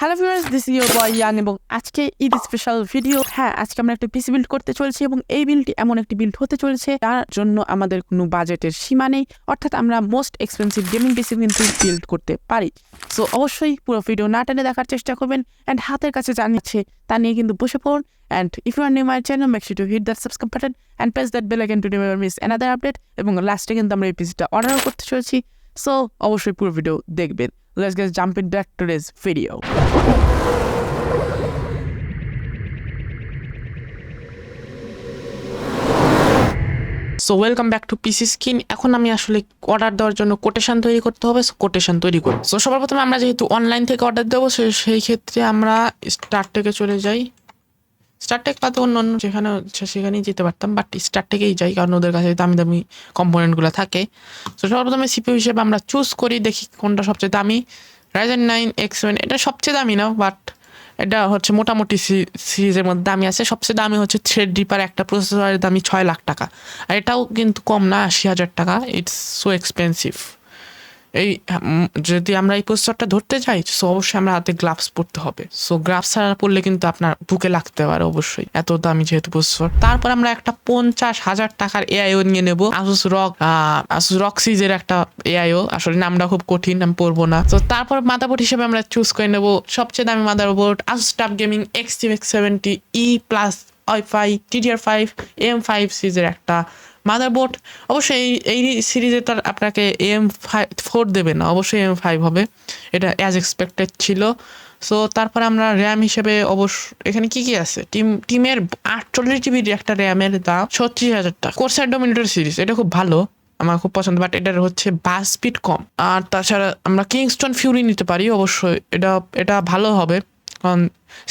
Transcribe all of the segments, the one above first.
Hello viewers, this is your boy Ian এবং আজকে Eid special video. হ্যাঁ, আজকে আমরা একটা পিসি বিল্ড করতে চলেছি এবং এই বিল্ডটি এমন একটি বিল্ড হতে চলেছে যার জন্য আমাদের কোনো বাজেটের সীমা নেই, অর্থাৎ আমরা মোস্ট এক্সপেন্সিভ গেমিং পিসি কিন্তু বিল্ড করতে পারি। সো অবশ্যই পুরো ভিডিও না টেনে দেখার চেষ্টা করবেন অ্যান্ড হাতের কাছে জানিয়েছে তা নিয়ে কিন্তু বসে পড়ুন। And if you are new my channel, make sure to hit that subscribe button and press that bell icon to never miss another update. এবং লাস্টে কিন্তু আমরা এই পিসিটা অর্ডারও করতে চলেছি। সো অবশ্যই পুরো ভিডিও দেখবেন। Let's get jump in back to this video. So welcome back to PC skin. এখন আমি আসলে অর্ডার দেওয়ার জন্য কোটেশন তৈরি করতে হবে। কোটেশন তৈরি করি। সো সবার প্রথমে আমরা যেহেতু অনলাইন থেকে অর্ডার দেবো, সেই ক্ষেত্রে আমরা স্টার্ট থেকে চলে যাই। স্টার্ট টেক পাতে অন্য যেখানে সেখানেই যেতে পারতাম, বাট স্টার্ট থেকেই যাই কারণ ওদের কাছে দামি দামি কম্পোনেন্টগুলো থাকে। সো সবার প্রথমে সিপিইউ হিসেবে আমরা চুজ করি, দেখি কোনটা সবচেয়ে দামি। Ryzen 9 X7 এটা সবচেয়ে দামি না, বাট এটা হচ্ছে মোটামুটি সিরিজের মধ্যে দামি আছে। সবচেয়ে দামি হচ্ছে থ্রেড রিপার, একটা প্রসেসরের দামি 6 লাখ টাকা, আর এটাও কিন্তু কম না, 80,000 টাকা। It's so expensive. এই যদি আমরা এই প্রসেসরটা ধরতে চাই, সো অবশ্যই আমরা হাতে গ্লাভস পরতে হবে। সো গ্লাভস ছাড়া পরলে কিন্তু আপনার বুকে লাগতে পারে অবশ্যই, এত দামি যেহেতু প্রসেসর। তারপর আমরা একটা 50,000 টাকার এআইও নিয়ে নেবো, আসুস রক সিরিজের একটা এআইও। আসলে নামটা খুব কঠিন, আমি পড়বো না। তো তারপর মাদারবোর্ড হিসেবে আমরা চুজ করে নেবো সবচেয়ে দামি motherboard, Asus tough gaming XTX 70E plus i5 DDR5 AM5 সিরিজের একটা মাদারবোর্ড। অবশ্যই এই সিরিজে তো আপনাকে AM4 দেবে না, অবশ্যই AM5 হবে, এটা অ্যাজ এক্সপেক্টেড ছিল। সো তারপরে আমরা র্যাম হিসেবে এখানে কি কি আছে, টিমের 48GB একটা র্যামের দাম 36,000 টাকা। কোর্সার ডোমিনেটর সিরিজ, এটা খুব ভালো, আমার খুব পছন্দ, বাট এটার হচ্ছে বাস স্পিড কম। আর তাছাড়া আমরা কিংস্টন ফিউরি নিতে পারি, অবশ্যই এটা ভালো হবে কারণ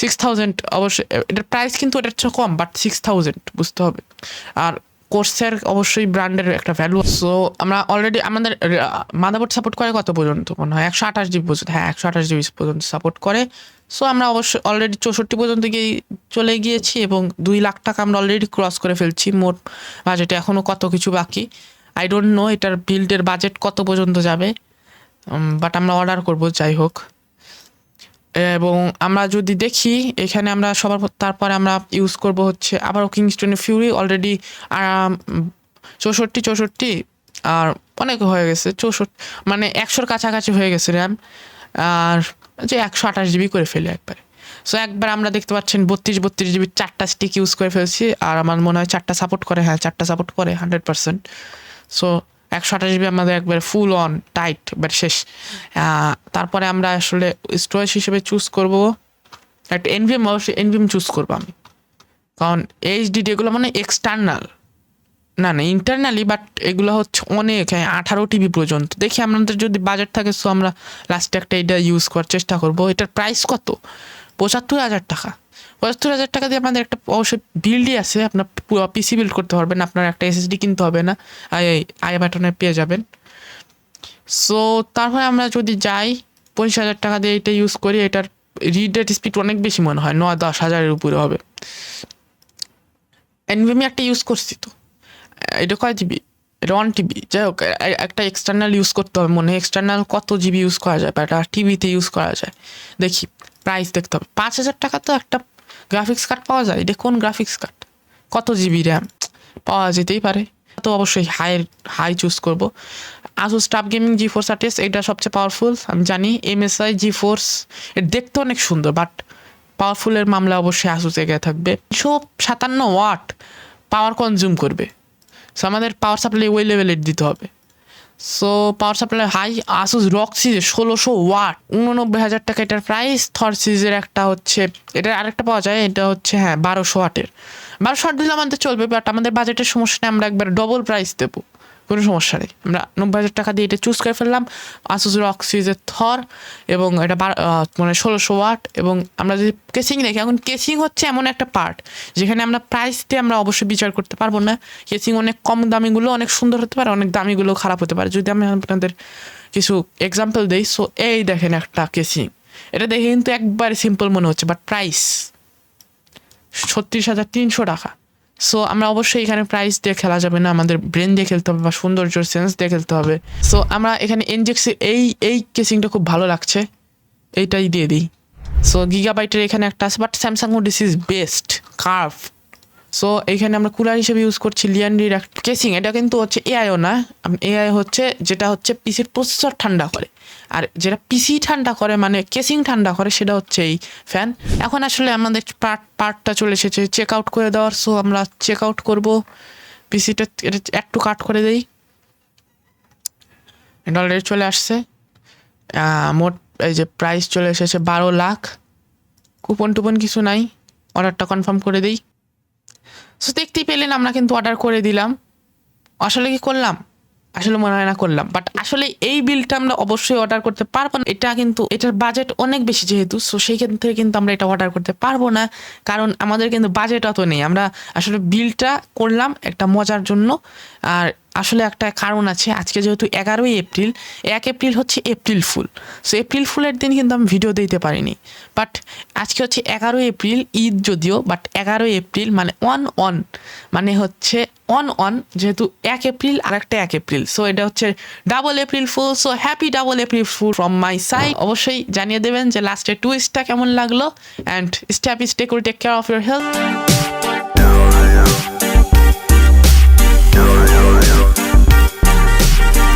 6,000 অবশ্যই এটার প্রাইস, কিন্তু এটার চেয়ে কম, বাট 6,000 বুঝতে হবে। আর কোর্সের অবশ্যই ব্র্যান্ডের একটা ভ্যালু। সো আমরা অলরেডি আমাদের মাদারবোর্ড সাপোর্ট করে কত পর্যন্ত, মনে হয় 128GB পর্যন্ত। হ্যাঁ, 128GB পর্যন্ত সাপোর্ট করে। সো আমরা অবশ্যই অলরেডি 64 পর্যন্ত চলে গিয়েছি এবং 2 লাখ টাকা আমরা অলরেডি ক্রস করে ফেলছি মোট বাজেটে। এখনও কত কিছু বাকি, আই ডোন্ট নো এটার বিল্ডের বাজেট কত পর্যন্ত যাবে, বাট আমরা অর্ডার করব যাই হোক। এবং আমরা যদি দেখি এখানে আমরা তারপরে আমরা ইউজ করব হচ্ছে আবারও কিংস্টনের ফিউরি। অলরেডি 64 আর অনেক হয়ে গেছে, 64 মানে 100-র কাছাকাছি হয়ে গেছে র্যাম, আর যে 128GB করে ফেলে একবারে। সো একবার আমরা দেখতে পাচ্ছেন 32GB 4টা স্টিক ইউজ করে ফেলছি, আর আমার মনে হয় 4টা সাপোর্ট করে। হ্যাঁ, 4টা সাপোর্ট করে 100%। সো 128GB আমাদের একবার ফুল অন টাইট, এবার শেষ। তারপরে আমরা আসলে স্টোরেজ হিসেবে চুজ করব একটা এনভিএম, অবশ্যই এনভিএম চুজ করবো আমি, কারণ এইচডিডি এগুলো মানে এক্সটার্নাল না ইন্টারনালি, বাট এগুলো হচ্ছে অনেক, 18TB পর্যন্ত। দেখি আমাদের যদি বাজেট থাকে, সো আমরা লাস্টে একটা এটা ইউজ করার চেষ্টা করব। এটার প্রাইস কত, 75,000 টাকা। 75,000 টাকা দিয়ে আমাদের একটা অবশ্যই বিল্ডই আছে, আপনার পুরো পিসি বিল্ড করতে পারবেন, আপনার একটা এসএসডি কিনতে হবে না, আই বাটনে পেয়ে যাবেন। সো তারপরে আমরা যদি যাই 25,000 টাকা দিয়ে এটা ইউজ করি, এটার রিড রেট স্পিড অনেক বেশি, মনে হয় 9-10 হাজারের উপরে হবে। এনভিএমি একটা ইউজ করছি, তো এটা কয় জিবি, এটা 1TB। যাই হোক, একটা এক্সটার্নাল ইউজ করতে হবে, মনে হয় এক্সটার্নাল কত জিবি ইউজ করা যায় বা এটা টিভিতে ইউজ করা যায়। দেখি প্রাইস দেখতে হবে। 5,000 টাকা তো একটা গ্রাফিক্স কার্ড পাওয়া যায়, এটা কোন গ্রাফিক্স কার্ড, কত জিবি র্যাম পাওয়া যেতেই পারে, তো অবশ্যই হাই চুজ করব। Asus tough gaming GeForce RTX, এটা সবচেয়ে পাওয়ারফুল আমি জানি। MSI GeForce, এটা দেখতে অনেক সুন্দর, বাট পাওয়ারফুলের মামলা অবশ্যই আসুস এগিয়ে থাকবে। 157 ওয়াট পাওয়ার কনজিউম করবে, সো আমাদের পাওয়ার সাপ্লাই ওই লেভেলের দিতে হবে। So power supply high. Asus ROG সিরিজের 1600 ওয়াট, 89,000 টাকা এটার প্রাইস। থর সিরিজের একটা হচ্ছে, এটার আরেকটা পাওয়া যায়, এটা হচ্ছে 1200 ওয়াটের। 1200 ওয়াট দিলে আমাদের চলবে, বাট আমাদের বাজেটের সমস্যা নেই, আমরা একবার ডবল প্রাইস দেবো, কোনো সমস্যা নেই। আমরা 90,000 টাকা দিয়ে এটা চুজ করে ফেললাম, আসুস রক সিরিজের থর, এবং এটা মানে 1600 ওয়াট। এবং আমরা যদি কেসিং দেখি, এখন কেসিং হচ্ছে এমন একটা পার্ট যেখানে আমরা প্রাইস দিয়ে আমরা অবশ্যই বিচার করতে পারবো না। কেসিং অনেক কম দামিগুলো অনেক সুন্দর হতে পারে, অনেক দামিগুলো খারাপ হতে পারে। যদি আমি আপনাদের কিছু এক্সাম্পল দিই, সো এই দেখেন একটা কেসিং, এটা দেখে কিন্তু একবারে সিম্পল মনে হচ্ছে, বাট প্রাইস 36,300 টাকা। সো আমরা অবশ্যই এখানে প্রাইস দিয়ে খেলা যাবে না, আমাদের ব্রেন দিয়ে খেলতে হবে বা সৌন্দর্য সেন্স দিয়ে খেলতে হবে। সো আমরা এখানে এনজেক্সি এই কেসিংটা খুব ভালো লাগছে, এইটাই দিয়ে দিই। সো গিগাবাইটের এখানে একটা আছে, but Samsung this is best curve. So এইখানে আমরা কুলার হিসেবে ইউজ করছি লিয়ান্ডির একটা কেসিং। এটা কিন্তু হচ্ছে এআইও না, এআই হচ্ছে যেটা হচ্ছে পিসির প্রসেসর ঠান্ডা করে, আর যেটা পিসি ঠান্ডা করে মানে কেসিং ঠান্ডা করে সেটা হচ্ছে এই ফ্যান। এখন আসলে আমাদের পার্টটা চলে এসেছে চেক আউট করে দেওয়ার। সো আমরা চেক আউট করবো পিসিটা, এটা একটু কাট করে দেই। এটা অলরেডি চলে আসছে। মোট এই যে প্রাইস চলে এসেছে 12 লাখ। কুপন টুপন কিছু নাই, অর্ডারটা কনফার্ম করে দিই। সো দেখতেই পেলেন আমরা কিন্তু অর্ডার করে দিলাম। আসলে কি করলাম? আসলে মনে হয় না করলাম, বাট আসলে এই বিলটা আমরা অবশ্যই অর্ডার করতে পারবো না। এটা কিন্তু এটার বাজেট অনেক বেশি যেহেতু, সো সেই ক্ষেত্রে কিন্তু আমরা এটা অর্ডার করতে পারবো না, কারণ আমাদের কিন্তু বাজেট অত নেই। আমরা আসলে বিলটা করলাম একটা মজার জন্য, আর আসলে একটা কারণ আছে। আজকে যেহেতু 11ই এপ্রিল, 1 এপ্রিল হচ্ছে এপ্রিল ফুল। সো এপ্রিল ফুলের দিন কিন্তু আমি ভিডিও দিতে পারিনি, বাট আজকে হচ্ছে 11ই এপ্রিল, ঈদ যদিও, বাট 11ই এপ্রিল মানে অন মানে হচ্ছে অন যেহেতু 1 এপ্রিল আর একটা 1 এপ্রিল, সো এটা হচ্ছে double April fool. So happy double April fool from my side. অবশ্যই জানিয়ে দেবেন যে লাস্টের টুইস্টটা কেমন লাগলো, and stay happy, stay cool, take care of your health.